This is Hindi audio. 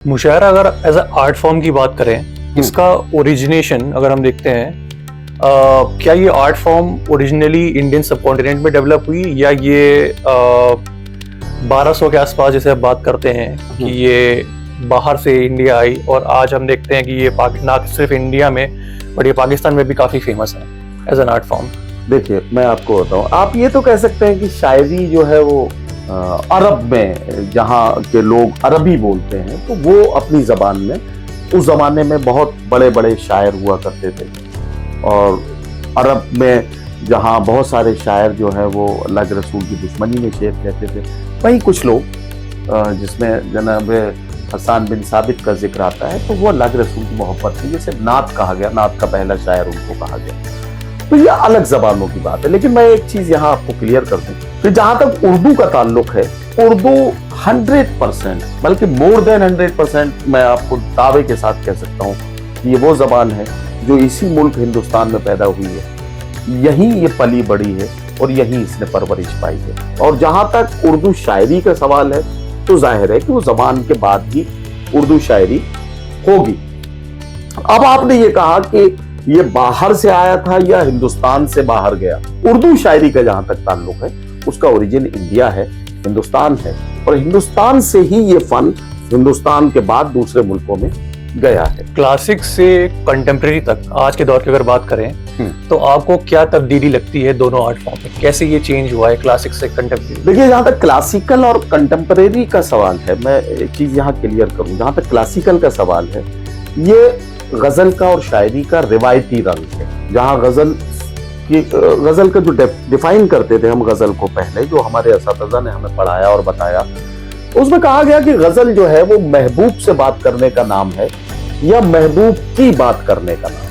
मुशायरा अगर एज अ आर्ट फॉर्म की बात करें, इसका ओरिजिनेशन अगर हम देखते हैं, क्या ये art form originally Indian subcontinent में डेवलप हुई या ये 1200 के आसपास जैसे हम बात करते हैं कि ये बाहर से इंडिया आई और आज हम देखते हैं कि ये ना सिर्फ इंडिया में बट ये पाकिस्तान में भी काफी फेमस है एज एन आर्ट फॉर्म। देखिए मैं आपको बताऊं, आप ये तो कह सकते हैं कि शायरी जो है वो अरब में, जहाँ के लोग अरबी बोलते हैं, तो वो अपनी जबान में उस जमाने में बहुत बड़े बड़े शायर हुआ करते थे। और अरब में जहाँ बहुत सारे शायर जो है वो अल्लाह के रसूल की दुश्मनी में शेर कहते थे, वहीं कुछ लोग जिसमें जनाब हसन बिन साबित का जिक्र आता है, तो वो अल्लाह के रसूल की मोहब्बत थी, जैसे नात कहा गया, नात का पहला शायर उनको कहा गया। तो ये अलग जबानों की बात है। लेकिन मैं एक चीज यहाँ आपको क्लियर कर दूं कि जहां तक उर्दू का ताल्लुक है, उर्दू 100% बल्कि मोर देन 100% मैं आपको दावे के साथ कह सकता हूँ कि ये वो जबान है जो इसी मुल्क हिंदुस्तान में पैदा हुई है, यहीं ये पली बड़ी है और यहीं इसने परवरिश पाई है। और जहां तक उर्दू शायरी का सवाल है, तो जाहिर है कि वो जबान के बाद ही उर्दू शायरी होगी। अब आपने ये कहा कि ये बाहर से आया था या हिंदुस्तान से बाहर गया। उर्दू शायरी का जहां तक ताल्लुक है, उसका ओरिजिन इंडिया है, हिंदुस्तान है, और हिंदुस्तान से ही ये फन हिंदुस्तान के बाद दूसरे मुल्कों में गया है। क्लासिक से कंटेम्प्रेरी तक आज के दौर की अगर बात करें तो आपको क्या तब्दीली लगती है दोनों आर्ट फॉर्म में? कैसे ये चेंज हुआ है क्लासिक से कंटेम्प्रेरी? देखिए, जहां तक क्लासिकल और कंटेम्प्रेरी का सवाल है, मैं एक चीज यहाँ क्लियर करूं। जहां तक क्लासिकल का सवाल है, ये गजल का और शायरी का रिवायती रंग है। जहां गजल का जो डिफाइन करते थे हम गजल को पहले, जो हमारे असातिज़ा ने हमें पढ़ाया और बताया, उसमें कहा गया कि गजल जो है वो महबूब से बात करने का नाम है या महबूब की बात करने का नाम है।